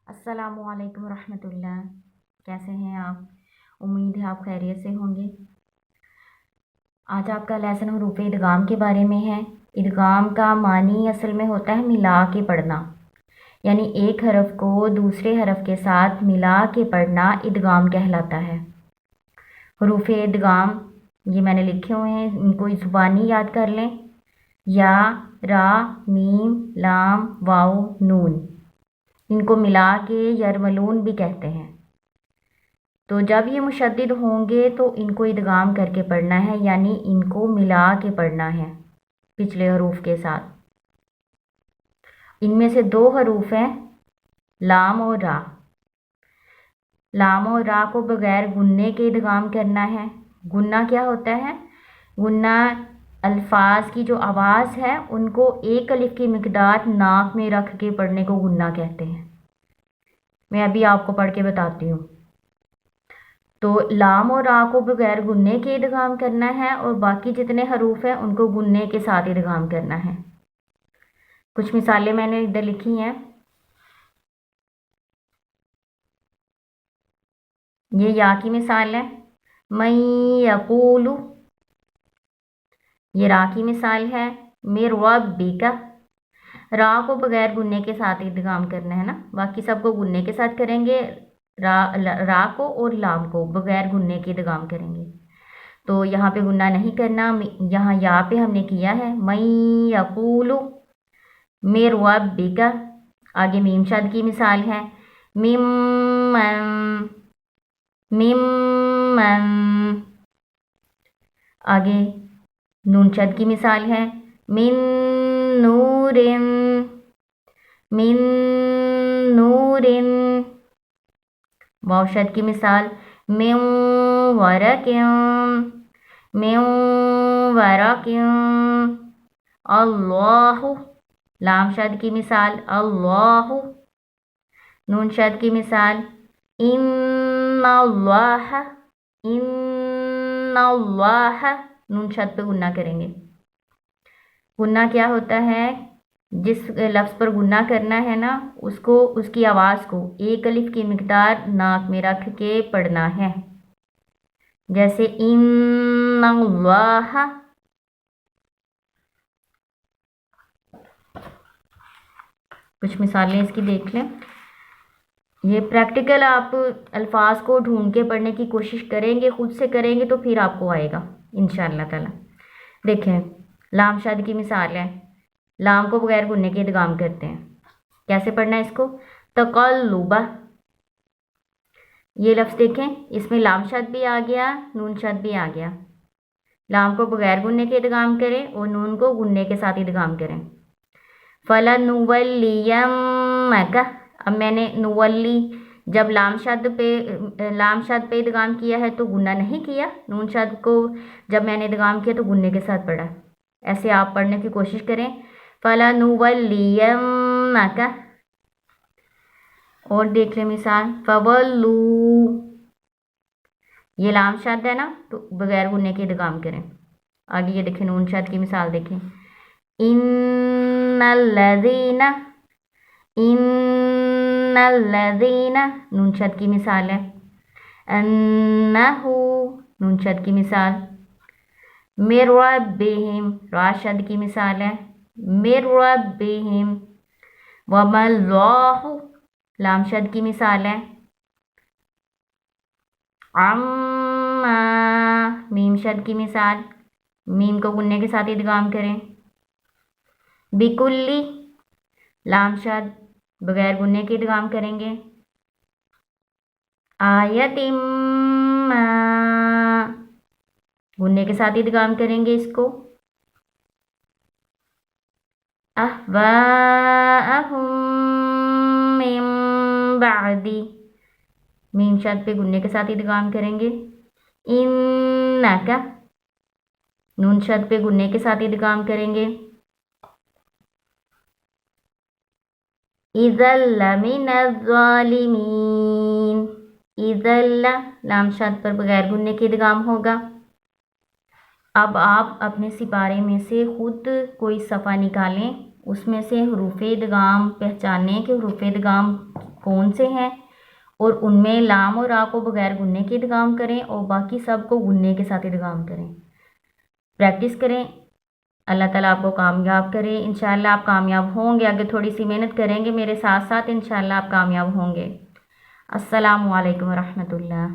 अस्सलामु अलैकुम रहमतुल्लाह। कैसे हैं आप? उम्मीद है आप खैरियत से होंगे। आज आपका लेसन हरूफ इदगाम के बारे में है। इदगाम का मानी असल में होता है मिला के पढ़ना, यानी एक हरफ को दूसरे हरफ के साथ मिला के पढ़ना इदगाम कहलाता है। हरूफ इदगाम ये मैंने लिखे हुए हैं, इनको ज़ुबानी याद कर लें। या, रा, मीम, लाम, वाव, नून, इनको मिला के यरमलून भी कहते हैं। तो जब ये मुशद्दिद होंगे तो इनको इदगाम करके पढ़ना है, यानी इनको मिला के पढ़ना है पिछले हरूफ के साथ। इनमें से दो हरूफ हैं लाम और रा। लाम और रा को बगैर गुन्ने के इदगाम करना है। गुन्ना क्या होता है? गुन्ना अल्फाज की जो आवाज़ है उनको एक अलिफ की मिकदार नाक में रख के पढ़ने को गुन्ना कहते हैं। मैं अभी आपको पढ़ के बताती हूँ। तो लाम और रा को बगैर गुन्ने के इदगाम करना है और बाकी जितने हरूफ हैं उनको गुन्ने के साथ इदगाम करना है। कुछ मिसालें मैंने इधर लिखी हैं। ये या की मिसाल है, मैं यकूलु। ये रा की मिसाल है, मिर रब्बिका। रा को बगैर गुन्ने के साथ इदगाम करना है ना, बाकी सबको गुन्ने के साथ करेंगे। रा को और लाम को बगैर गुन्ने के इदगाम करेंगे। तो यहाँ पे गुन्ना नहीं करना, यहाँ या पे हमने किया है। मैं यकूलु मिर रब्बिका। आगे मीम शद की मिसाल है, मिम्मन, मिम्मन। आगे नून शद की मिसाल है, मिन नूरिन, मिन नूरिन। वाव शद की मिसाल, मिन वरकिन, मिन वरकिन। अल्लाहु। लाम शद की मिसाल, अल्लाहु। नून शद की मिसाल, इन्नल्लाह, इन्नल्लाह। नून शद पे गुन्ना करेंगे। गुन्ना क्या होता है? जिस लफ्ज़ पर गुन्ना करना है ना, उसको, उसकी आवाज़ को एक अलिफ की मिकदार नाक में रख के पढ़ना है। जैसे इन्नल्लाह। कुछ मिसालें इसकी देख लें। ये प्रैक्टिकल आप अल्फाज को ढूंढ के पढ़ने की कोशिश करेंगे, खुद से करेंगे तो फिर आपको आएगा इंशाअल्लाह ताला। देखें, लाम शद की मिसाल है। लाम को बगैर गुन्ने के इदगाम करते हैं। कैसे पढ़ना है इसको? तक़ल्लुबा। ये लफ्ज़ देखें, इसमें लाम शद भी आ गया, नून शद भी आ गया। लाम को बगैर गुन्ने के इदगाम करें और नून को गुन्ने के साथ इदगाम करें। फलनुवल्लियन्नका। अब मैंने नुवल्ली, जब लाम शद पे इदगाम किया है तो गुन्ना नहीं किया। नून शद को जब मैंने इदगाम किया तो गुन्ने के साथ पढ़ा। ऐसे आप पढ़ने की कोशिश करें। फलनुवल्लियन्नका। और देख लें मिसाल, फवल्लू। ये लाम शद है ना, तो बगैर गुन्ने के इदगाम करें। आगे ये देखें, नून शद की मिसाल देखें, इन्नल्लज़ीना, इन्नल्लज़ीना। नून शद की मिसाल है। अन्नहु। नून शद की मिसाल। मिर रब्बिहिम। रा शद की मिसाल है, मिर रब्बिहिम। वमल्लाहु। लाम शद की मिसाल है। अम्मा। मीम शद की मिसाल। मीम को गुन्ने के साथ इदगाम करें। बिकुल्ली। लाम शद बगैर गुन्ने के इदगाम करेंगे। आयतिम्मा। गुन्ने के साथ इदगाम करेंगे इसको। अहवाअहुम मिन बादी। मीम शद पे गुन्ने के साथ इदगाम करेंगे। इन्नका। नून शद पे गुन्ने के साथ इदगाम करेंगे। इज़ल्ला मिनज़्ज़ालिमीन। इज़ल्ला। लाम शद पर बगैर गुन्ने के इदगाम होगा। अब आप अपने सिपारे में से खुद कोई सफ़ा निकालें, उसमें से हरूफ इदगाम पहचानें कि हरूफ इदगाम کون سے ہیں، اور ان میں لام اور را کو بغیر گننے کے ادغام کریں اور باقی سب کو گننے کے ساتھ ادغام کریں۔ پریکٹس کریں، اللہ تعالیٰ آپ کو کامیاب کرے۔ انشاءاللہ آپ کامیاب ہوں گے، اگر تھوڑی سی محنت کریں گے میرے ساتھ ساتھ انشاءاللہ آپ کامیاب ہوں گے۔ السلام علیکم ورحمۃ اللہ۔